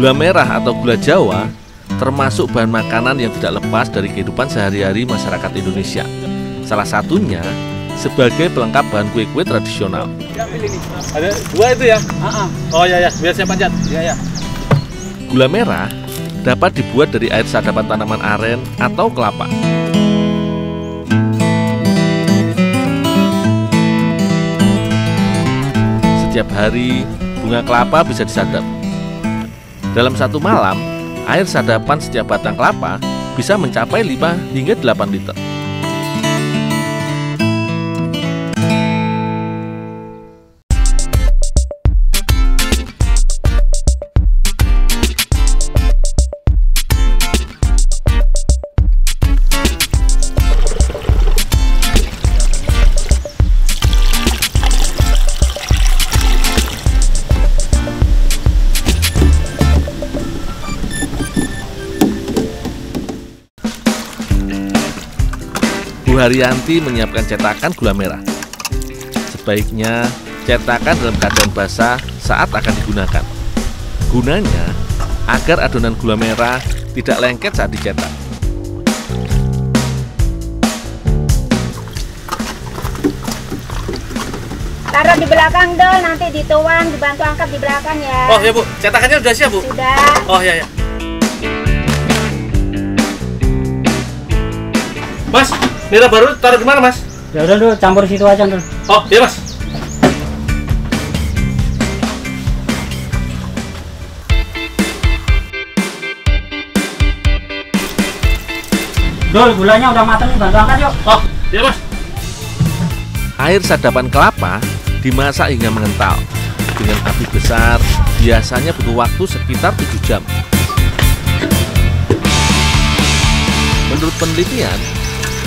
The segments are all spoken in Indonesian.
Gula merah atau gula Jawa termasuk bahan makanan yang tidak lepas dari kehidupan sehari-hari masyarakat Indonesia. Salah satunya sebagai pelengkap bahan kue-kue tradisional. Ada dua itu ya? Oh ya, biar saya panjat. Ya. Gula merah dapat dibuat dari air sadapan tanaman aren atau kelapa. Setiap hari, bunga kelapa bisa disadap. Dalam satu malam, air sadapan setiap batang kelapa bisa mencapai 5 hingga 8 liter. Bu Haryanti menyiapkan cetakan gula merah. Sebaiknya cetakan dalam keadaan basah saat akan digunakan. Gunanya agar adonan gula merah tidak lengket saat dicetak. Taruh di belakang Dol, nanti dituang, dibantu angkat di belakang ya. Oh ya Bu, cetakannya sudah siap Bu? Sudah. Oh ya. Mas, nira baru taruh di mana Mas? Ya udah dulu, campur situ aja dulu. Oh iya Mas. Dol, gulanya udah matang nih, bantu angkat yuk. Oh iya Mas. Air sadapan kelapa dimasak hingga mengental. Dengan api besar, biasanya butuh waktu sekitar 7 jam. Menurut penelitian,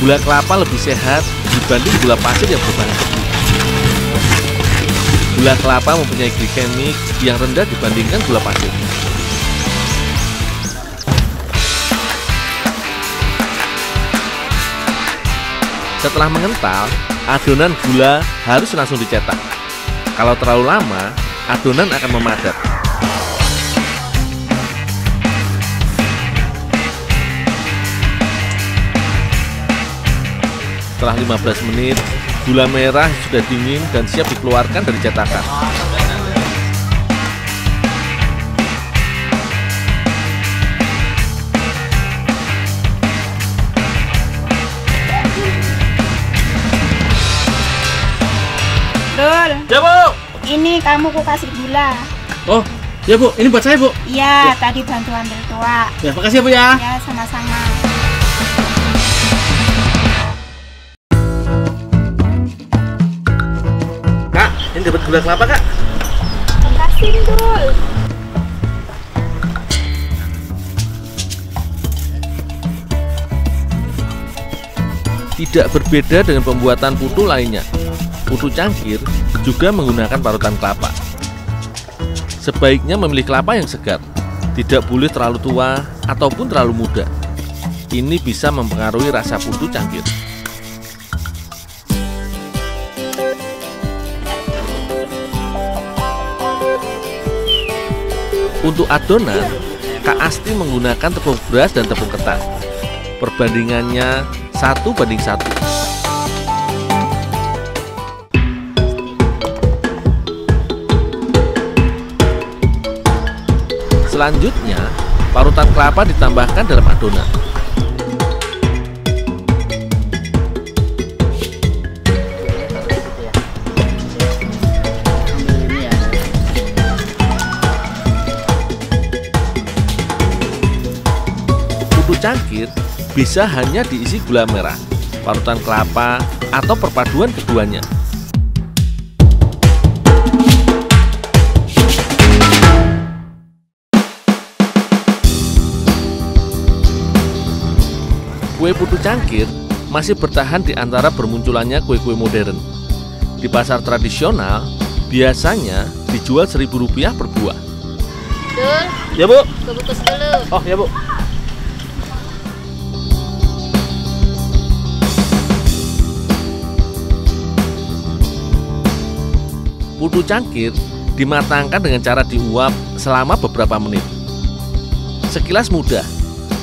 gula kelapa lebih sehat dibanding gula pasir yang berbahan tebu. Gula kelapa mempunyai glikemik yang rendah dibandingkan gula pasir. Setelah mengental, adonan gula harus langsung dicetak. Kalau terlalu lama, adonan akan memadat. Setelah 15 menit, gula merah sudah dingin dan siap dikeluarkan dari cetakan. Dol, Ya Bu. ini kamu ku kasih gula. Oh ya Bu, ini buat saya Bu. Iya, tadi bantuan dari tua. Ya makasih ya Bu ya. Ya, sama-sama. Kak, ini dapat gula kelapa Kak. Makasih Dol. Tidak berbeda dengan pembuatan putu lainnya. Putu cangkir juga menggunakan parutan kelapa. Sebaiknya memilih kelapa yang segar, tidak boleh terlalu tua ataupun terlalu muda. Ini bisa mempengaruhi rasa putu cangkir. Untuk adonan, Kak Asti menggunakan tepung beras dan tepung ketan. Perbandingannya 1:1. Selanjutnya, parutan kelapa ditambahkan dalam adonan. Putu cangkir bisa hanya diisi gula merah, parutan kelapa, atau perpaduan keduanya. Kue putu cangkir masih bertahan di antara bermunculannya kue-kue modern. Di pasar tradisional, biasanya dijual Rp1.000 per buah. Dul, Ya Bu. bungkus dulu. Oh ya Bu. Putu cangkir dimatangkan dengan cara diuap selama beberapa menit. Sekilas mudah,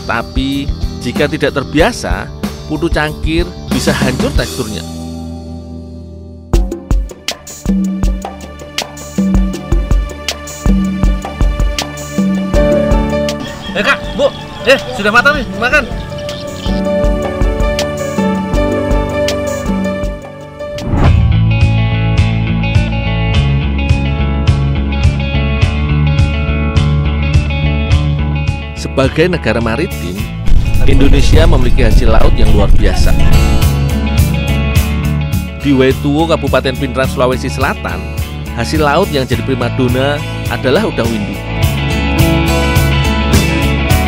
tapi jika tidak terbiasa, putu cangkir bisa hancur teksturnya. Kak, Bu, sudah matang nih, makan. Sebagai negara maritim, Indonesia memiliki hasil laut yang luar biasa. Di Waituo, Kabupaten Pindrang, Sulawesi Selatan, hasil laut yang jadi primadona adalah udang windu.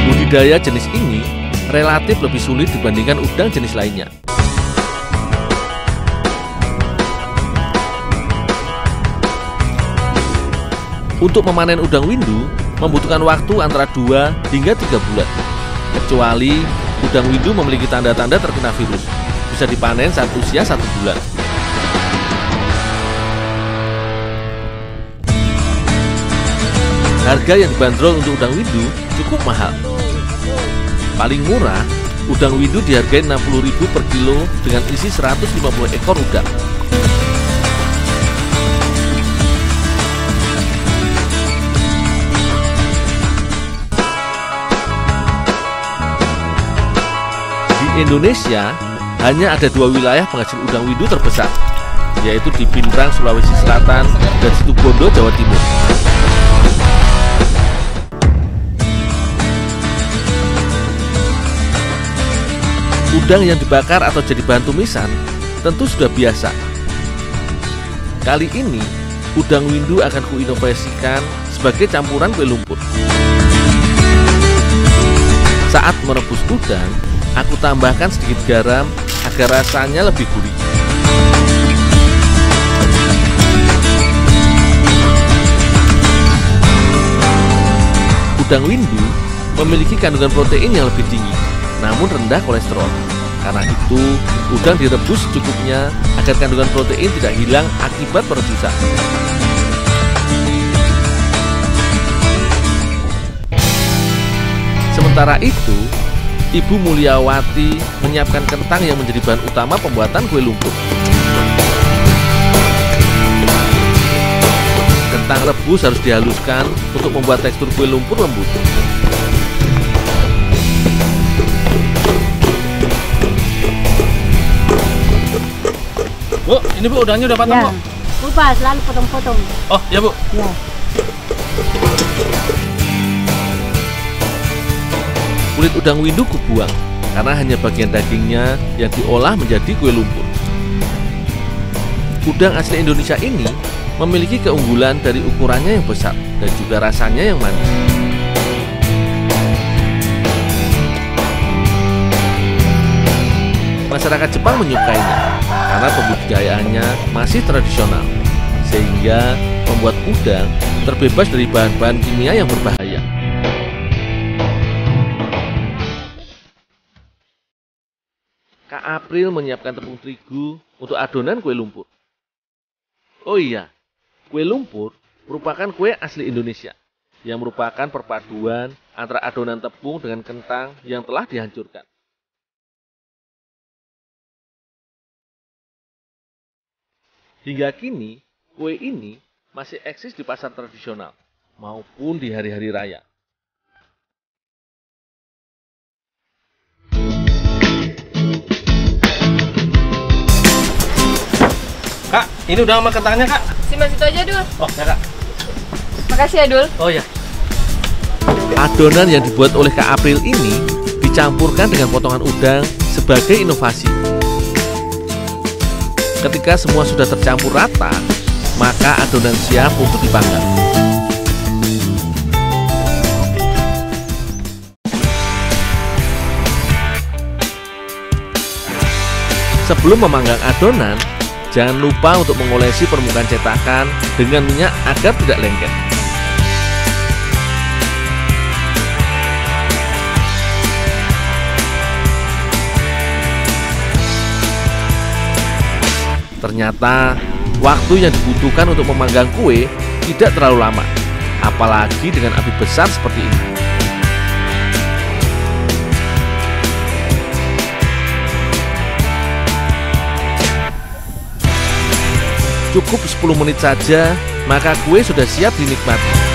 Budidaya jenis ini relatif lebih sulit dibandingkan udang jenis lainnya. Untuk memanen udang windu membutuhkan waktu antara 2 hingga 3 bulan. Kecuali udang windu memiliki tanda-tanda terkena virus, bisa dipanen saat usia 1 bulan. Harga yang dibanderol untuk udang windu cukup mahal. Paling murah, udang windu dihargai 60.000 per kilo dengan isi 150 ekor udang. Di Indonesia, hanya ada 2 wilayah penghasil udang windu terbesar, yaitu di Pindrang, Sulawesi Selatan, dan Situbondo, Jawa Timur. Udang yang dibakar atau jadi bahan tumisan tentu sudah biasa. Kali ini, udang windu akan kuinovasikan sebagai campuran kue lumpur. Saat merebus udang, aku tambahkan sedikit garam agar rasanya lebih gurih. Udang windu memiliki kandungan protein yang lebih tinggi, namun rendah kolesterol. Karena itu, udang direbus secukupnya agar kandungan protein tidak hilang akibat perebusan. Sementara itu, Ibu Mulyawati menyiapkan kentang yang menjadi bahan utama pembuatan kue lumpur. Kentang rebus harus dihaluskan untuk membuat tekstur kue lumpur lembut. Bu, ini Bu udangnya udah patang, Ya. Bu? Lupa, selalu potong-potong. Oh, ya Bu. Ya. Kulit udang windu kubuang karena hanya bagian dagingnya yang diolah menjadi kue lumpur. Udang asli Indonesia ini memiliki keunggulan dari ukurannya yang besar dan juga rasanya yang manis. Masyarakat Jepang menyukainya karena pembudidayaannya masih tradisional, sehingga membuat udang terbebas dari bahan-bahan kimia yang berbahaya. Kak April menyiapkan tepung terigu untuk adonan kue lumpur. Oh iya, kue lumpur merupakan kue asli Indonesia yang merupakan perpaduan antara adonan tepung dengan kentang yang telah dihancurkan. Hingga kini, kue ini masih eksis di pasar tradisional maupun di hari-hari raya. Kak, ini udah sama kentangnya, Kak. Simpan situ aja, Dul. Oh, ya, Kak. Makasih ya, Dul. Oh, ya. Adonan yang dibuat oleh Kak April ini dicampurkan dengan potongan udang sebagai inovasi. Ketika semua sudah tercampur rata, maka adonan siap untuk dipanggang. Sebelum memanggang adonan, jangan lupa untuk mengolesi permukaan cetakan dengan minyak agar tidak lengket. Ternyata, waktu yang dibutuhkan untuk memanggang kue tidak terlalu lama, apalagi dengan api besar seperti ini. Cukup 10 menit saja, maka kue sudah siap dinikmati.